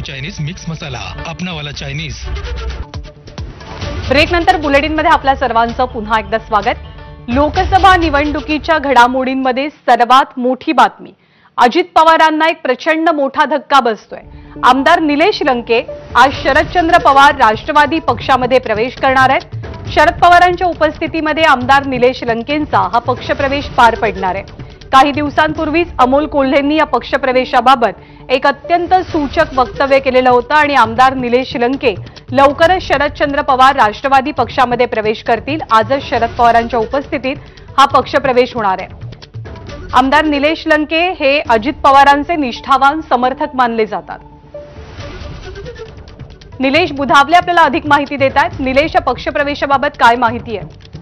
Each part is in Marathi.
चायनीज मिक्स मसाला, अपना वाला चायनीज। ब्रेक नंतर बुलेटिन मध्ये आपल्या सर्वांचं पुन्हा एकदा स्वागत। लोकसभा निवडणुकीच्या घडामोडींमध्ये सर्वात मोठी बातमी, अजित पवारांना एक प्रचंड मोठा धक्का बसतोय। आमदार निलेश लंके आज शरदचंद्र पवार राष्ट्रवादी पक्षामध्ये प्रवेश करणार आहेत। शरद पवारांच्या उपस्थितीमध्ये आमदार निलेश लंकेंचा हा पक्षप्रवेश पार पडणार आहे। काही दिवसांपूर्वीच अमोल कोल्हेंनी या पक्षप्रवेशाबाबत एक अत्यंत सूचक वक्तव्य केलेलं होतं आणि आमदार निलेश लंके लवकरच शरदचंद्र पवार राष्ट्रवादी पक्षामध्ये प्रवेश करतील। आजच शरद पवारांच्या उपस्थितीत हा पक्षप्रवेश होणार आहे। आमदार निलेश लंके हे अजित पवारांचे निष्ठावान समर्थक मानले जातात। निलेश बुधावले आपल्याला अधिक माहिती देत आहेत। निलेश, या पक्षप्रवेशाबाबत काय माहिती आहे?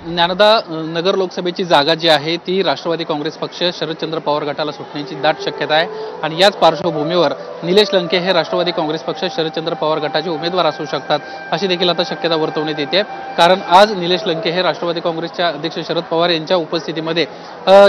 ज्ञानदा नगर लोकसभेची जागा जी आहे ती राष्ट्रवादी काँग्रेस पक्ष शरदचंद्र पवार गटाला सुटण्याची दाट शक्यता आहे आणि याच पार्श्वभूमीवर निलेश लंके हे राष्ट्रवादी काँग्रेस पक्ष शरदचंद्र पवार गटाचे उमेदवार असू शकतात अशी देखील आता शक्यता वर्तवण्यात येते। कारण आज निलेश लंके हे राष्ट्रवादी काँग्रेसचे अध्यक्ष शरद पवार यांच्या उपस्थितीमध्ये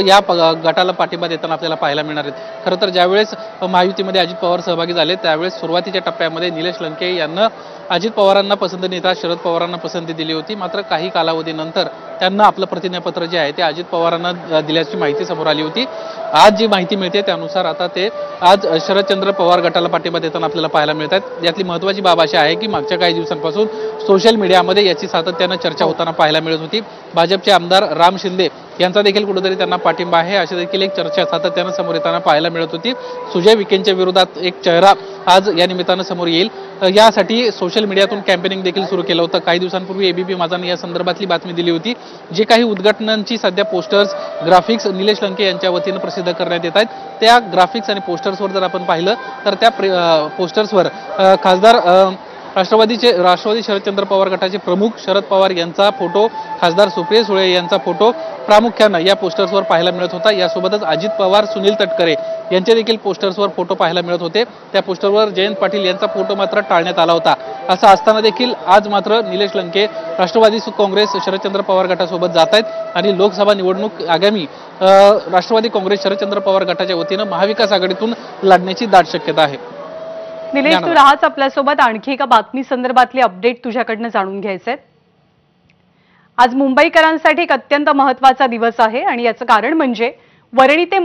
या गटाला पाठिंबा देताना आपल्याला पाहायला मिळणार आहेत। खरं तर ज्यावेळेस महायुतीमध्ये अजित पवार सहभागी झाले त्यावेळेस सुरुवातीच्या टप्प्यामध्ये निलेश लंके यांना अजित पवारांना पसंती नेता शरद पवारांना पसंती दिली होती, मात्र काही कालावधीनंतर त्यांना आपलं प्रतिज्ञापत्र जे आहे ते अजित पवारांना दिल्याची माहिती समोर आली होती। आज जी माहिती मिळते त्यानुसार आता ते आज शरदचंद्र पवार गटाला पाठिंबा देताना आपल्याला पाहायला मिळतात। यातली महत्त्वाची बाब अशी आहे की मागच्या काही दिवसांपासून सोशल मीडियामध्ये याची सातत्यानं चर्चा होताना पाहायला मिळत होती। भाजपचे आमदार राम शिंदे यांचा देखील कुठेतरी त्यांना पाठिंबा आहे अशी देखील एक चर्चा सातत्यानं समोर येताना पाहायला मिळत होती। सुजय विखेंच्या विरोधात एक चेहरा आज या निमित्तानं समोर येईल यासाठी सोशल मीडियातून कॅम्पेनिंग देखील सुरू केलं होतं। काही दिवसांपूर्वी एबीपी माझाने या संदर्भातली बातमी दिली होती। जे काही उद्घाटनांची सध्या पोस्टर्स ग्राफिक्स निलेश लंके यांच्या वतीनं प्रसिद्ध करण्यात येत आहेत त्या ग्राफिक्स आणि पोस्टर्सवर जर आपण पाहिलं तर त्या पोस्टर्सवर खासदार राष्ट्रवादी शरदचंद्र पवार गटाचे प्रमुख शरद पवार यांचा फोटो, खासदार सुप्रिया सुळे यांचा फोटो प्रामुख्याने या पोस्टर्सवर पाहायला मिळत होता। यासोबतच अजित पवार, सुनील तटकरे यांचे देखील पोस्टर्सवर फोटो पाहायला मिळत होते। त्या पोस्टरवर जयंत पाटील यांचा फोटो मात्र टाळण्यात आला होता। असं असताना देखील आज मात्र निलेश लंके राष्ट्रवादी काँग्रेस शरदचंद्र पवार गटासोबत जात आहेत आणि लोकसभा निवडणूक आगामी राष्ट्रवादी काँग्रेस शरदचंद्र पवार गटाच्या वतीनं महाविकास आघाडीतून लढण्याची दाट शक्यता आहे। निलेश, तू राहाच आपल्यासोबत। आणखी एका बातमी संदर्भातली अपडेट तुझ्याकडनं जाणून घ्यायचंय। आज मुंबईकरांसाठी एक अत्यंत महत्त्वाचा दिवस आहे आणि याचं कारण म्हणजे वरळी ते